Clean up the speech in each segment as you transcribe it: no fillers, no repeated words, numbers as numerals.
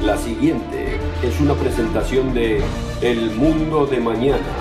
La siguiente es una presentación de El Mundo de Mañana.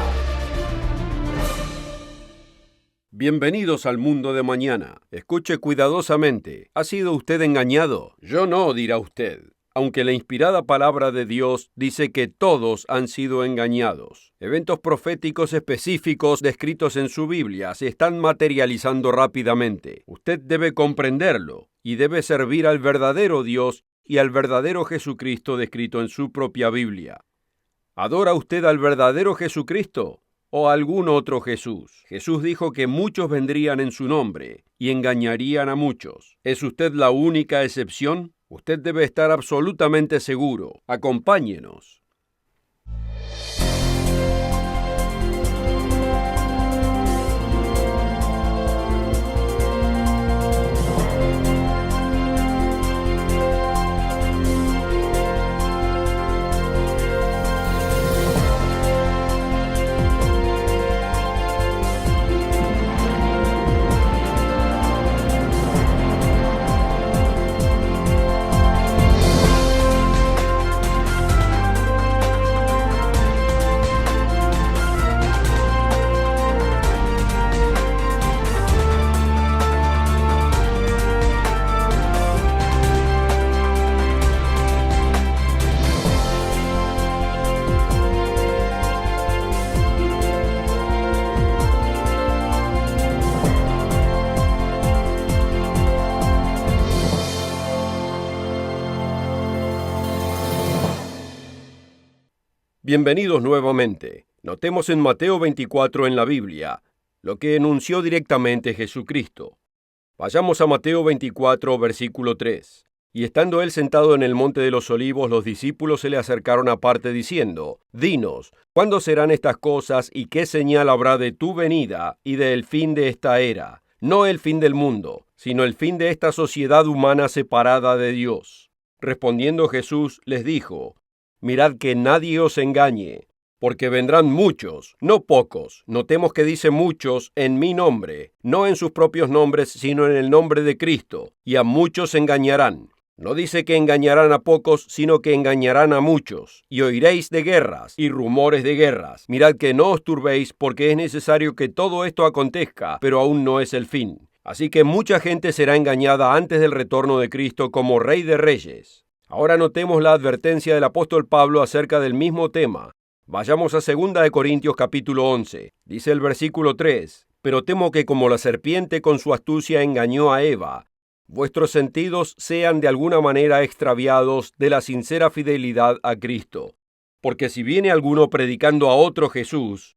Bienvenidos al Mundo de Mañana. Escuche cuidadosamente. ¿Ha sido usted engañado? Yo no, dirá usted. Aunque la inspirada palabra de Dios dice que todos han sido engañados. Eventos proféticos específicos descritos en su Biblia se están materializando rápidamente. Usted debe comprenderlo y debe servir al verdadero Dios y al verdadero Jesucristo descrito en su propia Biblia. ¿Adora usted al verdadero Jesucristo o a algún otro Jesús? Jesús dijo que muchos vendrían en su nombre y engañarían a muchos. ¿Es usted la única excepción? Usted debe estar absolutamente seguro. Acompáñenos. Bienvenidos nuevamente. Notemos en Mateo 24 en la Biblia lo que enunció directamente Jesucristo. Vayamos a Mateo 24, versículo 3. Y estando él sentado en el monte de los olivos, los discípulos se le acercaron aparte diciendo: Dinos, ¿cuándo serán estas cosas y qué señal habrá de tu venida y del fin de esta era? No el fin del mundo, sino el fin de esta sociedad humana separada de Dios. Respondiendo Jesús les dijo: Mirad que nadie os engañe, porque vendrán muchos, no pocos. Notemos que dice muchos en mi nombre, no en sus propios nombres, sino en el nombre de Cristo, y a muchos engañarán. No dice que engañarán a pocos, sino que engañarán a muchos. Y oiréis de guerras y rumores de guerras. Mirad que no os turbéis, porque es necesario que todo esto acontezca, pero aún no es el fin. Así que mucha gente será engañada antes del retorno de Cristo como Rey de Reyes. Ahora notemos la advertencia del apóstol Pablo acerca del mismo tema. Vayamos a 2 de Corintios capítulo 11. Dice el versículo 3: Pero temo que como la serpiente con su astucia engañó a Eva, vuestros sentidos sean de alguna manera extraviados de la sincera fidelidad a Cristo. Porque si viene alguno predicando a otro Jesús,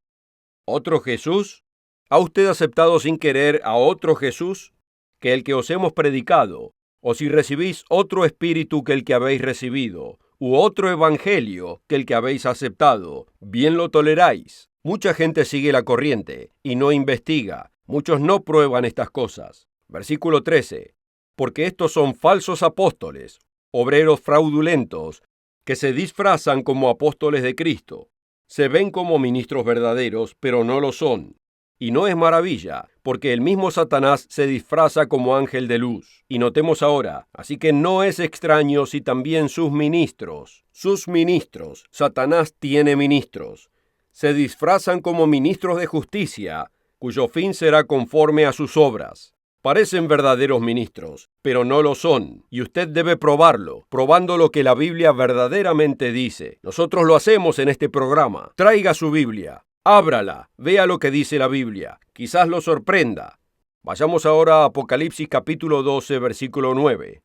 ¿otro Jesús? ¿Ha usted aceptado sin querer a otro Jesús que el que os hemos predicado? O si recibís otro espíritu que el que habéis recibido, u otro evangelio que el que habéis aceptado, bien lo toleráis. Mucha gente sigue la corriente y no investiga. Muchos no prueban estas cosas. Versículo 13. Porque estos son falsos apóstoles, obreros fraudulentos, que se disfrazan como apóstoles de Cristo. Se ven como ministros verdaderos, pero no lo son. Y no es maravilla, porque el mismo Satanás se disfraza como ángel de luz. Y notemos ahora, así que no es extraño si también sus ministros, Satanás tiene ministros, se disfrazan como ministros de justicia, cuyo fin será conforme a sus obras. Parecen verdaderos ministros, pero no lo son, y usted debe probarlo, probando lo que la Biblia verdaderamente dice. Nosotros lo hacemos en este programa. Traiga su Biblia. Ábrala, vea lo que dice la Biblia, quizás lo sorprenda. Vayamos ahora a Apocalipsis capítulo 12, versículo 9.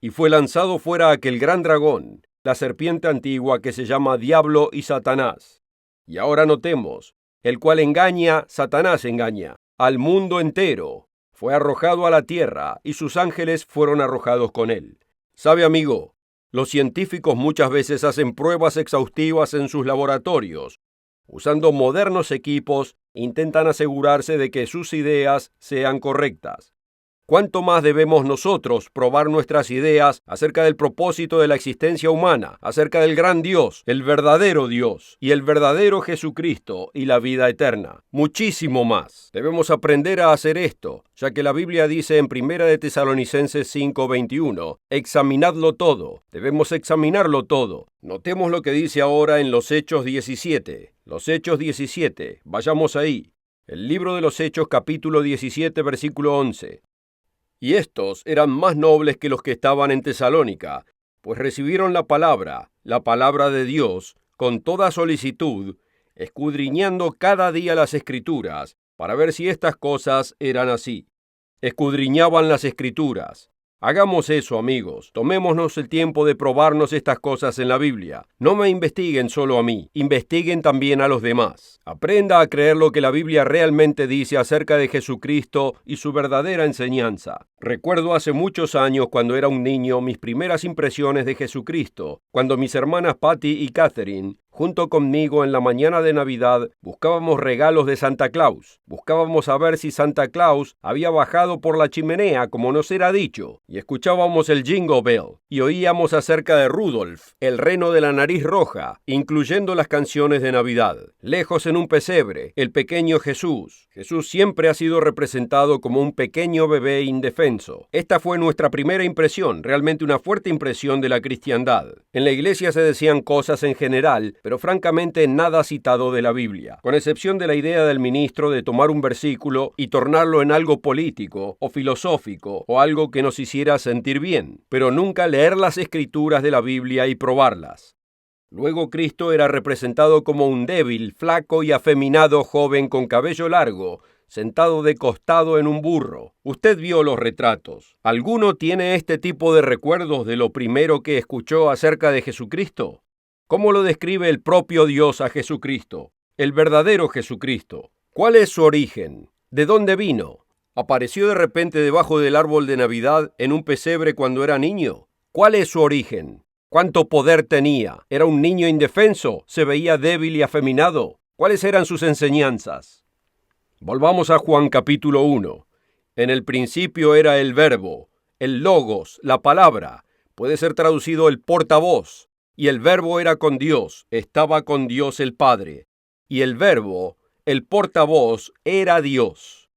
Y fue lanzado fuera aquel gran dragón, la serpiente antigua que se llama Diablo y Satanás. Y ahora notemos, el cual Satanás engaña, al mundo entero. Fue arrojado a la tierra y sus ángeles fueron arrojados con él. ¿Sabe, amigo? Los científicos muchas veces hacen pruebas exhaustivas en sus laboratorios. Usando modernos equipos, intentan asegurarse de que sus ideas sean correctas. ¿Cuánto más debemos nosotros probar nuestras ideas acerca del propósito de la existencia humana, acerca del gran Dios, el verdadero Dios y el verdadero Jesucristo y la vida eterna? Muchísimo más. Debemos aprender a hacer esto, ya que la Biblia dice en 1 de Tesalonicenses 5:21, examinadlo todo. Debemos examinarlo todo. Notemos lo que dice ahora en los Hechos 17. Los Hechos 17. Vayamos ahí. El libro de los Hechos, capítulo 17, versículo 11. Y estos eran más nobles que los que estaban en Tesalónica, pues recibieron la palabra de Dios, con toda solicitud, escudriñando cada día las Escrituras, para ver si estas cosas eran así. Escudriñaban las Escrituras. Hagamos eso, amigos. Tomémonos el tiempo de probarnos estas cosas en la Biblia. No me investiguen solo a mí, investiguen también a los demás. Aprenda a creer lo que la Biblia realmente dice acerca de Jesucristo y su verdadera enseñanza. Recuerdo hace muchos años, cuando era un niño, mis primeras impresiones de Jesucristo, cuando mis hermanas Patty y Catherine, junto conmigo en la mañana de Navidad, buscábamos regalos de Santa Claus. Buscábamos saber si Santa Claus había bajado por la chimenea, como nos era dicho, y escuchábamos el Jingle Bell, y oíamos acerca de Rudolf, el reno de la nariz roja, incluyendo las canciones de Navidad. Lejos en un pesebre, el pequeño Jesús. Jesús siempre ha sido representado como un pequeño bebé indefenso. Esta fue nuestra primera impresión, realmente una fuerte impresión de la cristiandad. En la iglesia se decían cosas en general, pero francamente nada citado de la Biblia, con excepción de la idea del ministro de tomar un versículo y tornarlo en algo político o filosófico o algo que nos hiciera sentir bien, pero nunca leer las escrituras de la Biblia y probarlas. Luego Cristo era representado como un débil, flaco y afeminado joven con cabello largo, sentado de costado en un burro. Usted vio los retratos. ¿Alguno tiene este tipo de recuerdos de lo primero que escuchó acerca de Jesucristo? ¿Cómo lo describe el propio Dios a Jesucristo? El verdadero Jesucristo. ¿Cuál es su origen? ¿De dónde vino? ¿Apareció de repente debajo del árbol de Navidad en un pesebre cuando era niño? ¿Cuál es su origen? ¿Cuánto poder tenía? ¿Era un niño indefenso? ¿Se veía débil y afeminado? ¿Cuáles eran sus enseñanzas? Volvamos a Juan capítulo 1. En el principio era el Verbo, el Logos, la palabra. Puede ser traducido el portavoz. Y el Verbo era con Dios, estaba con Dios el Padre. Y el Verbo, el portavoz, era Dios.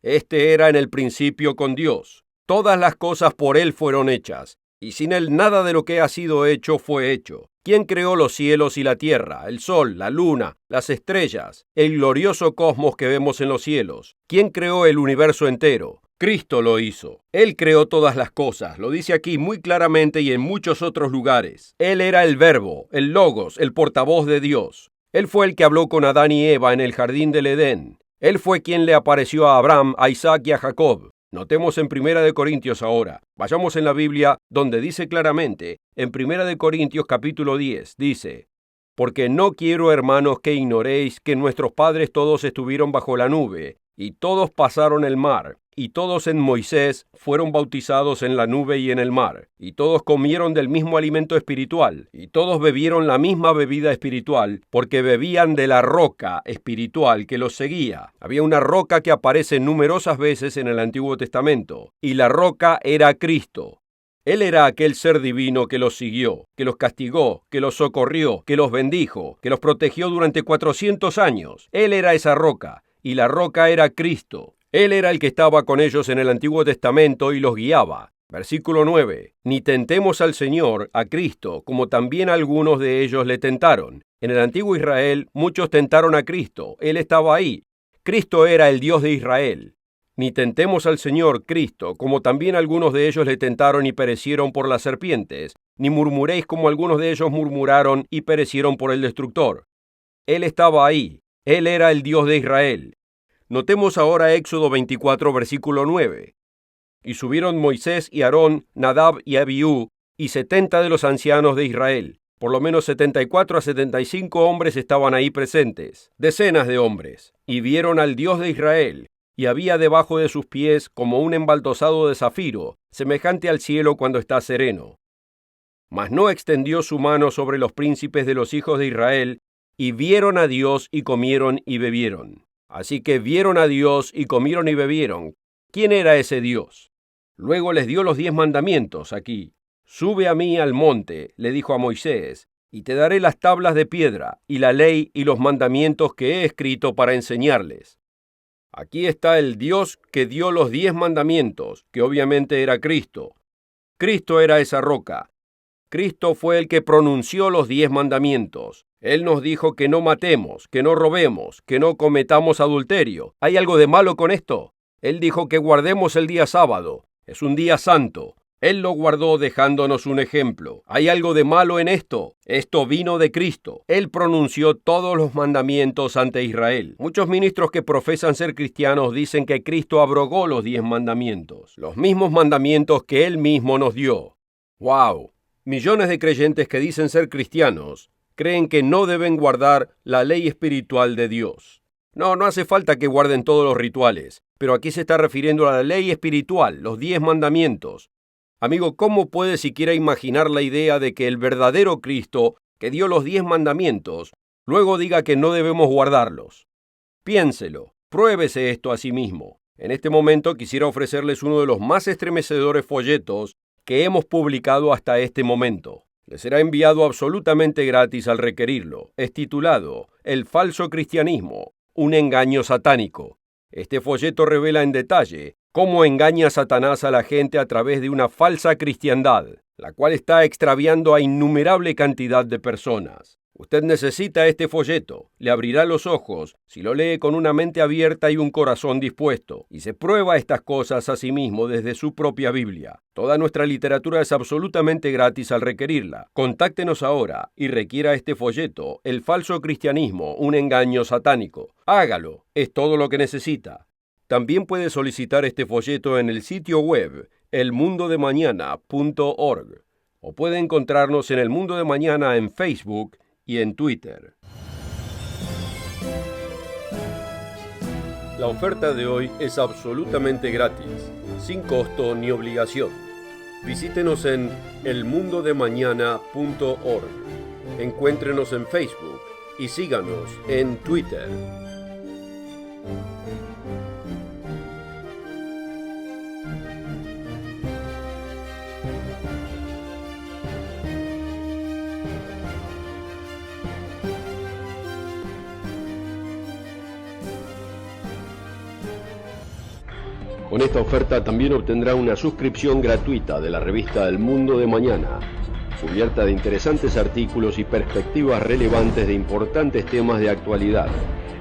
Este era en el principio con Dios. Todas las cosas por Él fueron hechas, y sin Él nada de lo que ha sido hecho fue hecho. ¿Quién creó los cielos y la tierra, el sol, la luna, las estrellas, el glorioso cosmos que vemos en los cielos? ¿Quién creó el universo entero? Cristo lo hizo. Él creó todas las cosas, lo dice aquí muy claramente y en muchos otros lugares. Él era el Verbo, el Logos, el portavoz de Dios. Él fue el que habló con Adán y Eva en el jardín del Edén. Él fue quien le apareció a Abraham, a Isaac y a Jacob. Notemos en 1 Corintios ahora. Vayamos en la Biblia donde dice claramente, en 1 Corintios capítulo 10, dice: porque no quiero, hermanos, que ignoréis que nuestros padres todos estuvieron bajo la nube, y todos pasaron el mar, y todos en Moisés fueron bautizados en la nube y en el mar, y todos comieron del mismo alimento espiritual, y todos bebieron la misma bebida espiritual, porque bebían de la roca espiritual que los seguía. Había una roca que aparece numerosas veces en el Antiguo Testamento, y la roca era Cristo. Él era aquel ser divino que los siguió, que los castigó, que los socorrió, que los bendijo, que los protegió durante 400 años. Él era esa roca, y la roca era Cristo. Él era el que estaba con ellos en el Antiguo Testamento y los guiaba. Versículo 9. Ni tentemos al Señor, a Cristo, como también algunos de ellos le tentaron. En el antiguo Israel, muchos tentaron a Cristo. Él estaba ahí. Cristo era el Dios de Israel. Ni tentemos al Señor Cristo, como también algunos de ellos le tentaron y perecieron por las serpientes, ni murmuréis como algunos de ellos murmuraron y perecieron por el destructor. Él estaba ahí, Él era el Dios de Israel. Notemos ahora Éxodo 24, versículo 9. Y subieron Moisés y Aarón, Nadab y Abiú, y 70 de los ancianos de Israel. Por lo menos 74 a 75 hombres estaban ahí presentes, decenas de hombres, y vieron al Dios de Israel. Y había debajo de sus pies como un embaldosado de zafiro, semejante al cielo cuando está sereno. Mas no extendió su mano sobre los príncipes de los hijos de Israel, y vieron a Dios y comieron y bebieron. Así que vieron a Dios y comieron y bebieron. ¿Quién era ese Dios? Luego les dio los 10 mandamientos aquí. Sube a mí al monte, le dijo a Moisés, y te daré las tablas de piedra, y la ley y los mandamientos que he escrito para enseñarles. Aquí está el Dios que dio los 10 mandamientos, que obviamente era Cristo. Cristo era esa roca. Cristo fue el que pronunció los 10 mandamientos. Él nos dijo que no matemos, que no robemos, que no cometamos adulterio. ¿Hay algo de malo con esto? Él dijo que guardemos el día sábado. Es un día santo. Él lo guardó dejándonos un ejemplo. ¿Hay algo de malo en esto? Esto vino de Cristo. Él pronunció todos los mandamientos ante Israel. Muchos ministros que profesan ser cristianos dicen que Cristo abrogó los 10 mandamientos, los mismos mandamientos que Él mismo nos dio. ¡Wow! Millones de creyentes que dicen ser cristianos creen que no deben guardar la ley espiritual de Dios. No hace falta que guarden todos los rituales, pero aquí se está refiriendo a la ley espiritual, los 10 mandamientos. Amigo, ¿cómo puede siquiera imaginar la idea de que el verdadero Cristo, que dio los 10 mandamientos, luego diga que no debemos guardarlos? Piénselo, pruébese esto a sí mismo. En este momento quisiera ofrecerles uno de los más estremecedores folletos que hemos publicado hasta este momento. Les será enviado absolutamente gratis al requerirlo. Es titulado El falso cristianismo, un engaño satánico. Este folleto revela en detalle cómo engaña Satanás a la gente a través de una falsa cristiandad, la cual está extraviando a innumerable cantidad de personas. Usted necesita este folleto, le abrirá los ojos si lo lee con una mente abierta y un corazón dispuesto, y se prueba estas cosas a sí mismo desde su propia Biblia. Toda nuestra literatura es absolutamente gratis al requerirla. Contáctenos ahora y requiera este folleto, El falso cristianismo, un engaño satánico. Hágalo, es todo lo que necesita. También puede solicitar este folleto en el sitio web elmundodemañana.org o puede encontrarnos en El Mundo de Mañana en Facebook y en Twitter. La oferta de hoy es absolutamente gratis, sin costo ni obligación. Visítenos en elmundodemañana.org. Encuéntrenos en Facebook y síganos en Twitter. Con esta oferta también obtendrá una suscripción gratuita de la revista El Mundo de Mañana, cubierta de interesantes artículos y perspectivas relevantes de importantes temas de actualidad.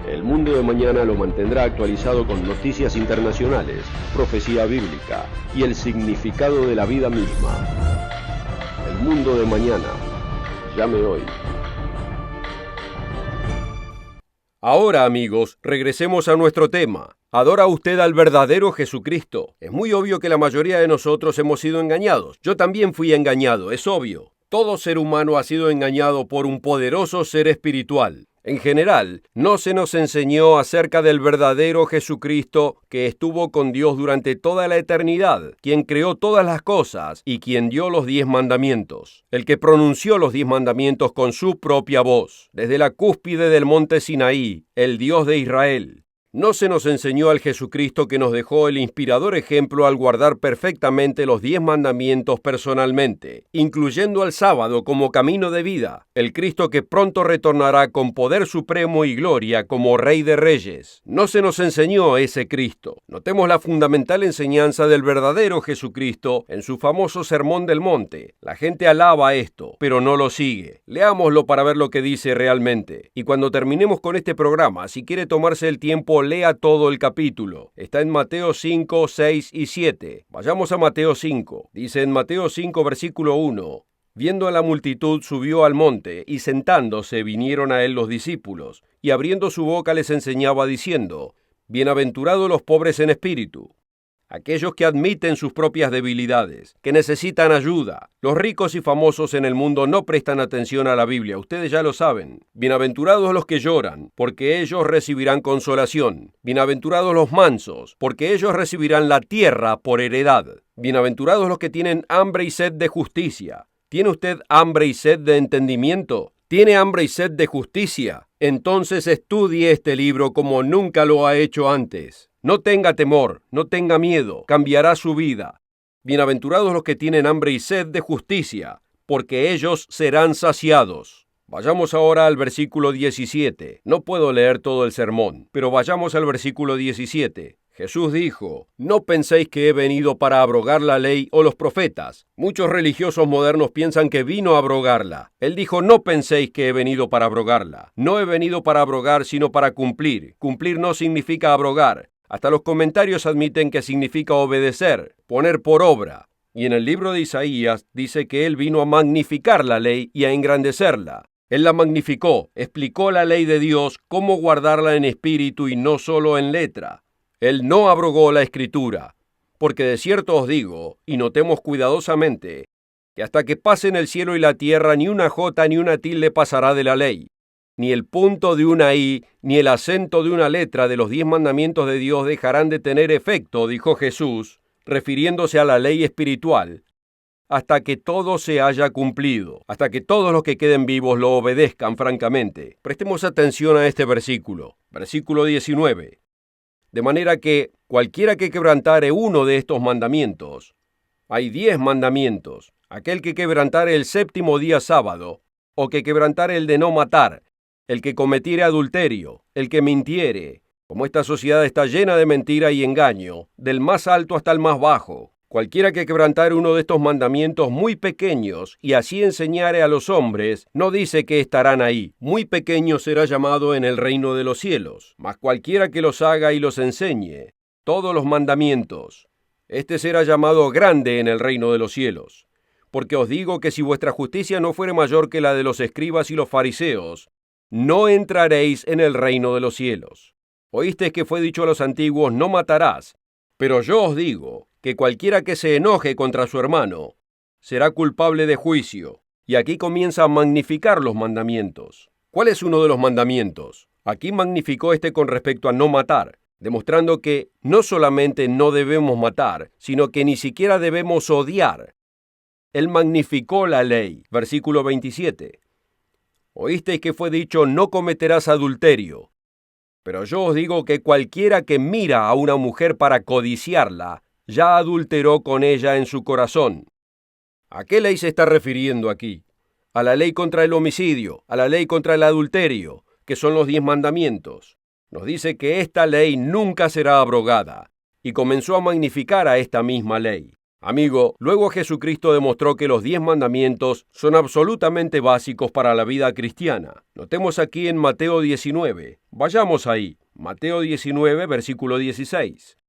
El Mundo de Mañana lo mantendrá actualizado con noticias internacionales, profecía bíblica y el significado de la vida misma. El Mundo de Mañana. Llame hoy. Ahora, amigos, regresemos a nuestro tema. ¿Adora usted al verdadero Jesucristo? Es muy obvio que la mayoría de nosotros hemos sido engañados. Yo también fui engañado, es obvio. Todo ser humano ha sido engañado por un poderoso ser espiritual. En general, no se nos enseñó acerca del verdadero Jesucristo que estuvo con Dios durante toda la eternidad, quien creó todas las cosas y quien dio los 10 mandamientos, el que pronunció los 10 mandamientos con su propia voz, desde la cúspide del monte Sinaí, el Dios de Israel. No se nos enseñó al Jesucristo que nos dejó el inspirador ejemplo al guardar perfectamente los 10 mandamientos personalmente, incluyendo al sábado como camino de vida, el Cristo que pronto retornará con poder supremo y gloria como Rey de Reyes. No se nos enseñó ese Cristo. Notemos la fundamental enseñanza del verdadero Jesucristo en su famoso Sermón del Monte. La gente alaba esto, pero no lo sigue. Leámoslo para ver lo que dice realmente. Y cuando terminemos con este programa, si quiere tomarse el tiempo, lea todo el capítulo. Está en Mateo 5, 6 y 7. Vayamos a Mateo 5. Dice en Mateo 5, versículo 1. Viendo a la multitud, subió al monte, y sentándose vinieron a él los discípulos, y abriendo su boca les enseñaba diciendo: Bienaventurados los pobres en espíritu, aquellos que admiten sus propias debilidades, que necesitan ayuda. Los ricos y famosos en el mundo no prestan atención a la Biblia, ustedes ya lo saben. Bienaventurados los que lloran, porque ellos recibirán consolación. Bienaventurados los mansos, porque ellos recibirán la tierra por heredad. Bienaventurados los que tienen hambre y sed de justicia. ¿Tiene usted hambre y sed de entendimiento? ¿Tiene hambre y sed de justicia? Entonces estudie este libro como nunca lo ha hecho antes. No tenga temor, no tenga miedo, cambiará su vida. Bienaventurados los que tienen hambre y sed de justicia, porque ellos serán saciados. Vayamos ahora al versículo 17. No puedo leer todo el sermón, pero vayamos al versículo 17. Jesús dijo, no penséis que he venido para abrogar la ley o los profetas. Muchos religiosos modernos piensan que vino a abrogarla. Él dijo, no penséis que he venido para abrogarla. No he venido para abrogar, sino para cumplir. Cumplir no significa abrogar. Hasta los comentarios admiten que significa obedecer, poner por obra. Y en el libro de Isaías dice que Él vino a magnificar la ley y a engrandecerla. Él la magnificó, explicó la ley de Dios, cómo guardarla en espíritu y no solo en letra. Él no abrogó la Escritura, porque de cierto os digo, y notemos cuidadosamente, que hasta que pasen el cielo y la tierra, ni una jota ni una tilde pasará de la ley, ni el punto de una i, ni el acento de una letra de los 10 mandamientos de Dios dejarán de tener efecto, dijo Jesús, refiriéndose a la ley espiritual, hasta que todo se haya cumplido, hasta que todos los que queden vivos lo obedezcan francamente. Prestemos atención a este versículo, versículo 19. De manera que cualquiera que quebrantare uno de estos mandamientos, hay 10 mandamientos, aquel que quebrantare el séptimo día sábado, o que quebrantare el de no matar, el que cometiere adulterio, el que mintiere, como esta sociedad está llena de mentira y engaño, del más alto hasta el más bajo, cualquiera que quebrantare uno de estos mandamientos muy pequeños y así enseñare a los hombres, no dice que estarán ahí. Muy pequeño será llamado en el reino de los cielos, mas cualquiera que los haga y los enseñe, todos los mandamientos, este será llamado grande en el reino de los cielos. Porque os digo que si vuestra justicia no fuere mayor que la de los escribas y los fariseos, no entraréis en el reino de los cielos. Oísteis que fue dicho a los antiguos, no matarás, pero yo os digo que cualquiera que se enoje contra su hermano será culpable de juicio. Y aquí comienza a magnificar los mandamientos. ¿Cuál es uno de los mandamientos? Aquí magnificó con respecto a no matar, demostrando que no solamente no debemos matar, sino que ni siquiera debemos odiar. Él magnificó la ley. Versículo 27. Oísteis que fue dicho, no cometerás adulterio. Pero yo os digo que cualquiera que mira a una mujer para codiciarla, ya adulteró con ella en su corazón. ¿A qué ley se está refiriendo aquí? A la ley contra el homicidio, a la ley contra el adulterio, que son los 10 mandamientos. Nos dice que esta ley nunca será abrogada, y comenzó a magnificar a esta misma ley. Amigo, luego Jesucristo demostró que los 10 mandamientos son absolutamente básicos para la vida cristiana. Notemos aquí en Mateo 19. Vayamos ahí. Mateo 19, versículo 16.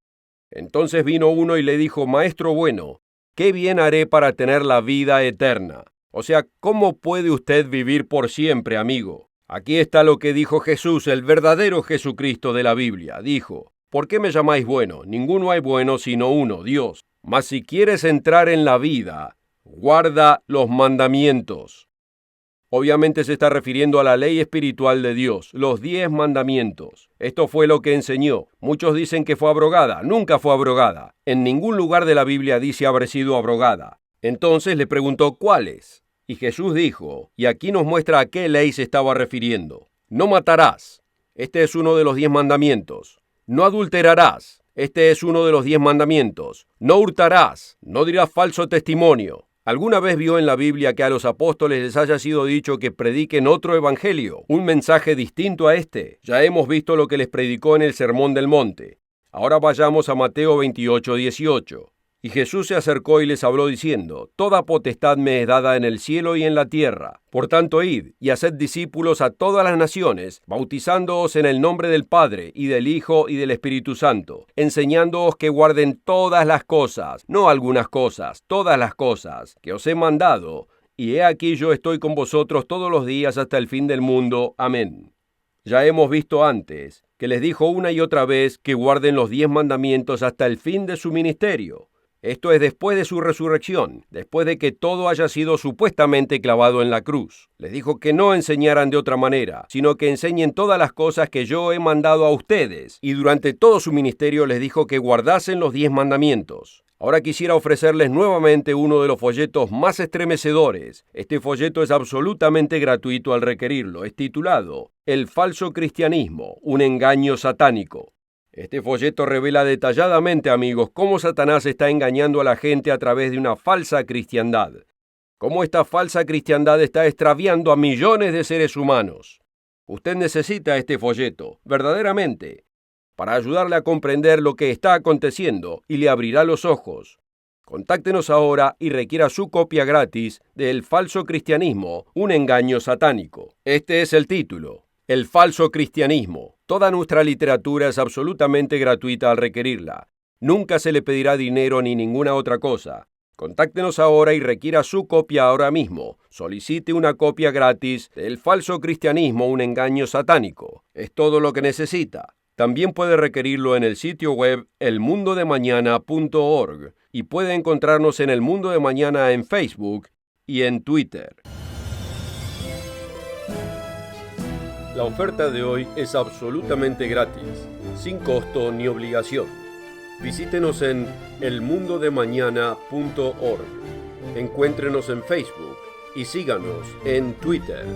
Entonces vino uno y le dijo, Maestro bueno, ¿qué bien haré para tener la vida eterna? O sea, ¿cómo puede usted vivir por siempre, amigo? Aquí está lo que dijo Jesús, el verdadero Jesucristo de la Biblia. Dijo, ¿por qué me llamáis bueno? Ninguno hay bueno sino uno, Dios. Mas si quieres entrar en la vida, guarda los mandamientos. Obviamente se está refiriendo a la ley espiritual de Dios, los 10 mandamientos. Esto fue lo que enseñó. Muchos dicen que fue abrogada. Nunca fue abrogada. En ningún lugar de la Biblia dice haber sido abrogada. Entonces le preguntó ¿cuáles? Y Jesús dijo, y aquí nos muestra a qué ley se estaba refiriendo. No matarás. Este es uno de los 10 mandamientos. No adulterarás. Este es uno de los 10 mandamientos. No hurtarás. No dirás falso testimonio. ¿Alguna vez vio en la Biblia que a los apóstoles les haya sido dicho que prediquen otro evangelio, un mensaje distinto a este? Ya hemos visto lo que les predicó en el Sermón del Monte. Ahora vayamos a Mateo 28, 18. Y Jesús se acercó y les habló diciendo, Toda potestad me es dada en el cielo y en la tierra. Por tanto, id y haced discípulos a todas las naciones, bautizándoos en el nombre del Padre, y del Hijo, y del Espíritu Santo, enseñándoos que guarden todas las cosas, no algunas cosas, todas las cosas, que os he mandado. Y he aquí yo estoy con vosotros todos los días hasta el fin del mundo. Amén. Ya hemos visto antes que les dijo una y otra vez que guarden los 10 mandamientos hasta el fin de su ministerio. Esto es después de su resurrección, después de que todo haya sido supuestamente clavado en la cruz. Les dijo que no enseñaran de otra manera, sino que enseñen todas las cosas que yo he mandado a ustedes. Y durante todo su ministerio les dijo que guardasen los 10 mandamientos. Ahora quisiera ofrecerles nuevamente uno de los folletos más estremecedores. Este folleto es absolutamente gratuito al requerirlo. Es titulado El falso cristianismo, un engaño satánico. Este folleto revela detalladamente, amigos, cómo Satanás está engañando a la gente a través de una falsa cristiandad. Cómo esta falsa cristiandad está extraviando a millones de seres humanos. Usted necesita este folleto, verdaderamente, para ayudarle a comprender lo que está aconteciendo y le abrirá los ojos. Contáctenos ahora y requiera su copia gratis de El falso cristianismo, un engaño satánico. Este es el título. El falso cristianismo. Toda nuestra literatura es absolutamente gratuita al requerirla. Nunca se le pedirá dinero ni ninguna otra cosa. Contáctenos ahora y requiera su copia ahora mismo. Solicite una copia gratis de El falso cristianismo, un engaño satánico. Es todo lo que necesita. También puede requerirlo en el sitio web elmundodemañana.org y puede encontrarnos en El Mundo de Mañana en Facebook y en Twitter. La oferta de hoy es absolutamente gratis, sin costo ni obligación. Visítenos en elmundodemañana.org. Encuéntrenos en Facebook y síganos en Twitter.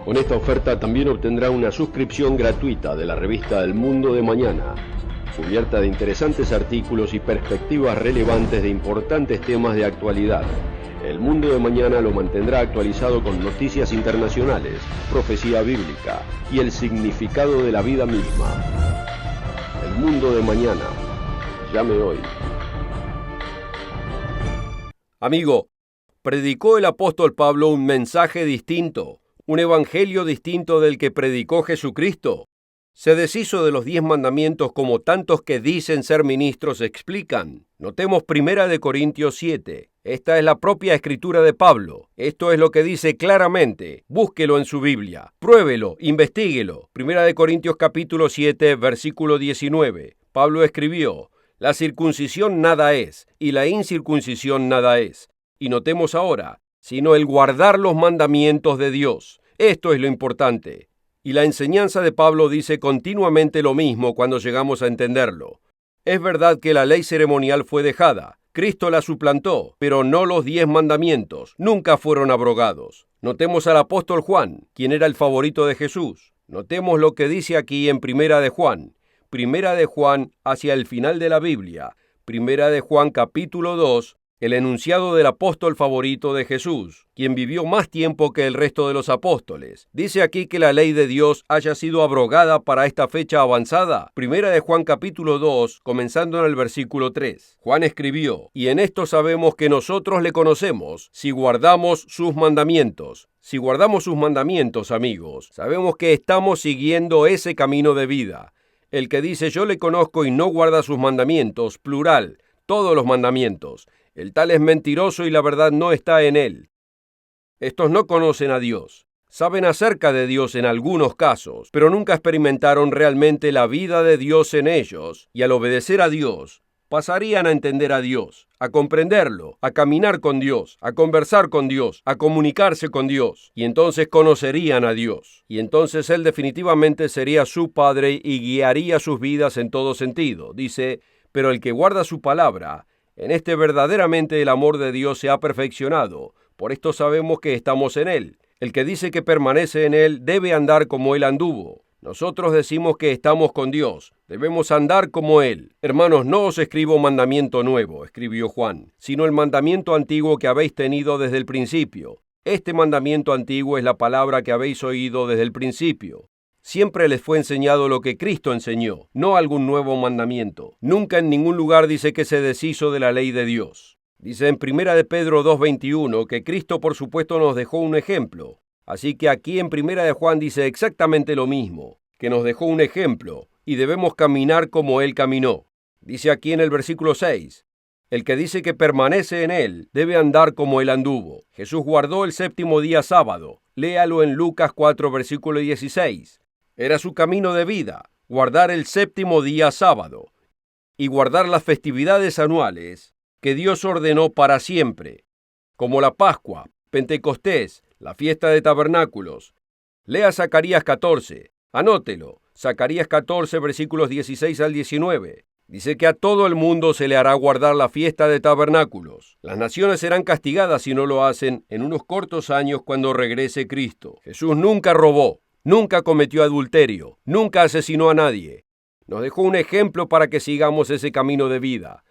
Con esta oferta también obtendrá una suscripción gratuita de la revista El Mundo de Mañana, cubierta de interesantes artículos y perspectivas relevantes de importantes temas de actualidad. El Mundo de Mañana lo mantendrá actualizado con noticias internacionales, profecía bíblica y el significado de la vida misma. El Mundo de Mañana. Llame hoy. Amigo, predicó el apóstol Pablo un mensaje distinto. Un evangelio distinto del que predicó Jesucristo. Se deshizo de los 10 mandamientos como tantos que dicen ser ministros explican. Notemos 1 Corintios 7. Esta es la propia escritura de Pablo. Esto es lo que dice claramente. Búsquelo en su Biblia. Pruébelo, investíguelo. 1 Corintios capítulo 7, versículo 19. Pablo escribió: la circuncisión nada es, y la incircuncisión nada es. Y notemos ahora, sino el guardar los mandamientos de Dios. Esto es lo importante. Y la enseñanza de Pablo dice continuamente lo mismo cuando llegamos a entenderlo. Es verdad que la ley ceremonial fue dejada. Cristo la suplantó, pero no los 10 mandamientos. Nunca fueron abrogados. Notemos al apóstol Juan, quien era el favorito de Jesús. Notemos lo que dice aquí en Primera de Juan. Primera de Juan hacia el final de la Biblia. Primera de Juan capítulo 2. El enunciado del apóstol favorito de Jesús, quien vivió más tiempo que el resto de los apóstoles. Dice aquí que la ley de Dios haya sido abrogada para esta fecha avanzada. Primera de Juan capítulo 2, comenzando en el versículo 3. Juan escribió: y en esto sabemos que nosotros le conocemos, si guardamos sus mandamientos. Si guardamos sus mandamientos, amigos, sabemos que estamos siguiendo ese camino de vida. El que dice yo le conozco y no guarda sus mandamientos, plural, todos los mandamientos, el tal es mentiroso y la verdad no está en él. Estos no conocen a Dios. Saben acerca de Dios en algunos casos, pero nunca experimentaron realmente la vida de Dios en ellos, y al obedecer a Dios, pasarían a entender a Dios, a comprenderlo, a caminar con Dios, a conversar con Dios, a comunicarse con Dios, y entonces conocerían a Dios. Y entonces Él definitivamente sería su Padre y guiaría sus vidas en todo sentido. Dice: pero el que guarda su palabra, en este verdaderamente el amor de Dios se ha perfeccionado. Por esto sabemos que estamos en Él. El que dice que permanece en Él debe andar como Él anduvo. Nosotros decimos que estamos con Dios. Debemos andar como Él. Hermanos, no os escribo mandamiento nuevo, escribió Juan, sino el mandamiento antiguo que habéis tenido desde el principio. Este mandamiento antiguo es la palabra que habéis oído desde el principio. Siempre les fue enseñado lo que Cristo enseñó, no algún nuevo mandamiento. Nunca en ningún lugar dice que se deshizo de la ley de Dios. Dice en 1 de Pedro 2:21 que Cristo por supuesto nos dejó un ejemplo. Así que aquí en 1 de Juan dice exactamente lo mismo, que nos dejó un ejemplo y debemos caminar como Él caminó. Dice aquí en el versículo 6, el que dice que permanece en Él debe andar como Él anduvo. Jesús guardó el séptimo día sábado. Léalo en Lucas 4, versículo 16. Era su camino de vida, guardar el séptimo día sábado y guardar las festividades anuales que Dios ordenó para siempre, como la Pascua, Pentecostés, la fiesta de tabernáculos, Lea Zacarías 14, anótelo. Zacarías 14, versículos 16 al 19. Dice que a todo el mundo se le hará guardar la fiesta de tabernáculos. Las naciones serán castigadas si no lo hacen en unos cortos años cuando regrese Cristo. Jesús nunca robó, nunca cometió adulterio, nunca asesinó a nadie. Nos dejó un ejemplo para que sigamos ese camino de vida.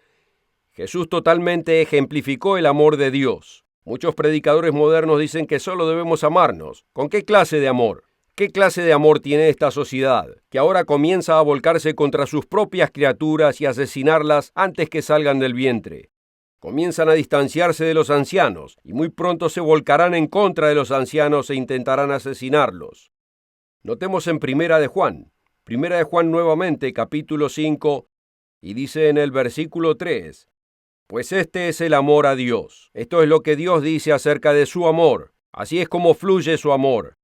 Jesús totalmente ejemplificó el amor de Dios. Muchos predicadores modernos dicen que solo debemos amarnos. ¿Con qué clase de amor? ¿Qué clase de amor tiene esta sociedad, que ahora comienza a volcarse contra sus propias criaturas y asesinarlas antes que salgan del vientre? Comienzan a distanciarse de los ancianos y muy pronto se volcarán en contra de los ancianos e intentarán asesinarlos. Notemos en Primera de Juan nuevamente, capítulo 5, y dice en el versículo 3, pues este es el amor a Dios. Esto es lo que Dios dice acerca de su amor. Así es como fluye su amor.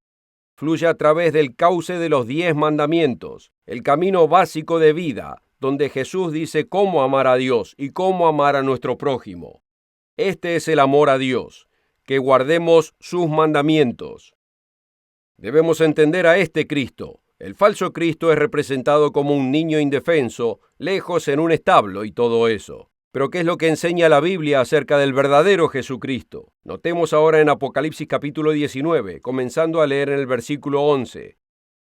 Fluye a través del cauce de los 10 mandamientos, el camino básico de vida, donde Jesús dice cómo amar a Dios y cómo amar a nuestro prójimo. Este es el amor a Dios, que guardemos sus mandamientos. Debemos entender a este Cristo. El falso Cristo es representado como un niño indefenso, lejos en un establo y todo eso. Pero ¿qué es lo que enseña la Biblia acerca del verdadero Jesucristo? Notemos ahora en Apocalipsis capítulo 19, comenzando a leer en el versículo 11.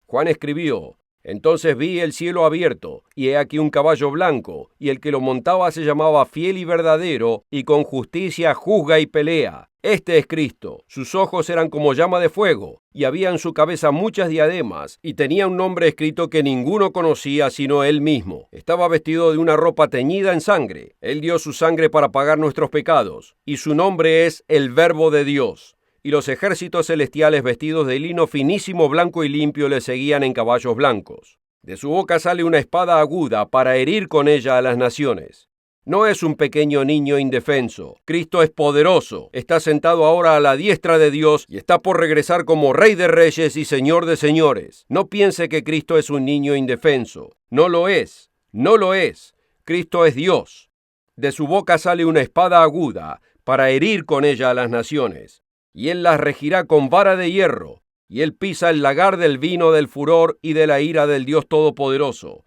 Juan escribió, entonces vi el cielo abierto, y he aquí un caballo blanco, y el que lo montaba se llamaba Fiel y Verdadero, y con justicia juzga y pelea. Este es Cristo. Sus ojos eran como llama de fuego, y había en su cabeza muchas diademas, y tenía un nombre escrito que ninguno conocía sino él mismo. Estaba vestido de una ropa teñida en sangre. Él dio su sangre para pagar nuestros pecados, y su nombre es el Verbo de Dios. Y los ejércitos celestiales vestidos de lino finísimo, blanco y limpio le seguían en caballos blancos. De su boca sale una espada aguda para herir con ella a las naciones. No es un pequeño niño indefenso. Cristo es poderoso. Está sentado ahora a la diestra de Dios y está por regresar como Rey de Reyes y Señor de Señores. No piense que Cristo es un niño indefenso. No lo es. No lo es. Cristo es Dios. De su boca sale una espada aguda para herir con ella a las naciones. Y él las regirá con vara de hierro. Y él pisa el lagar del vino del furor y de la ira del Dios Todopoderoso.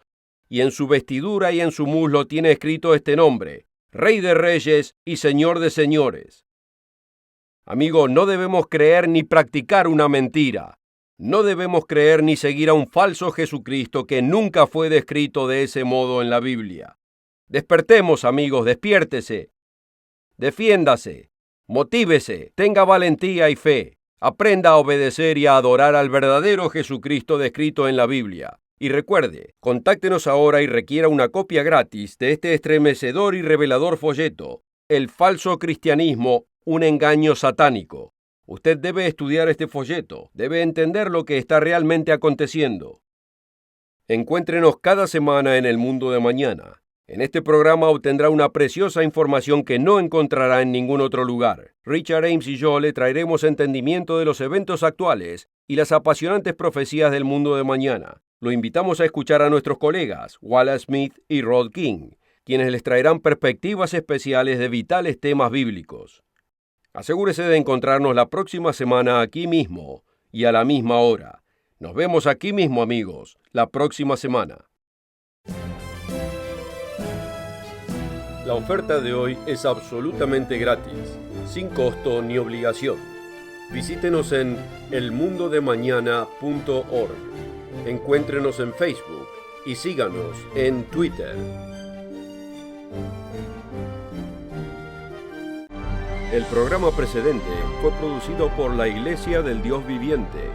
Y en su vestidura y en su muslo tiene escrito este nombre, Rey de Reyes y Señor de Señores. Amigo, no debemos creer ni practicar una mentira. No debemos creer ni seguir a un falso Jesucristo que nunca fue descrito de ese modo en la Biblia. Despertemos, amigos, despiértese. Defiéndase, motívese, tenga valentía y fe. Aprenda a obedecer y a adorar al verdadero Jesucristo descrito en la Biblia. Y recuerde, contáctenos ahora y requiera una copia gratis de este estremecedor y revelador folleto, El falso cristianismo, un engaño satánico. Usted debe estudiar este folleto, debe entender lo que está realmente aconteciendo. Encuéntrenos cada semana en El Mundo de Mañana. En este programa obtendrá una preciosa información que no encontrará en ningún otro lugar. Richard Ames y yo le traeremos entendimiento de los eventos actuales y las apasionantes profecías del mundo de mañana. Lo invitamos a escuchar a nuestros colegas Wallace Smith y Rod King, quienes les traerán perspectivas especiales de vitales temas bíblicos. Asegúrese de encontrarnos la próxima semana aquí mismo y a la misma hora. Nos vemos aquí mismo, amigos, la próxima semana. La oferta de hoy es absolutamente gratis, sin costo ni obligación. Visítenos en elmundodemañana.org. Encuéntrenos en Facebook y síganos en Twitter. El programa precedente fue producido por la Iglesia del Dios Viviente.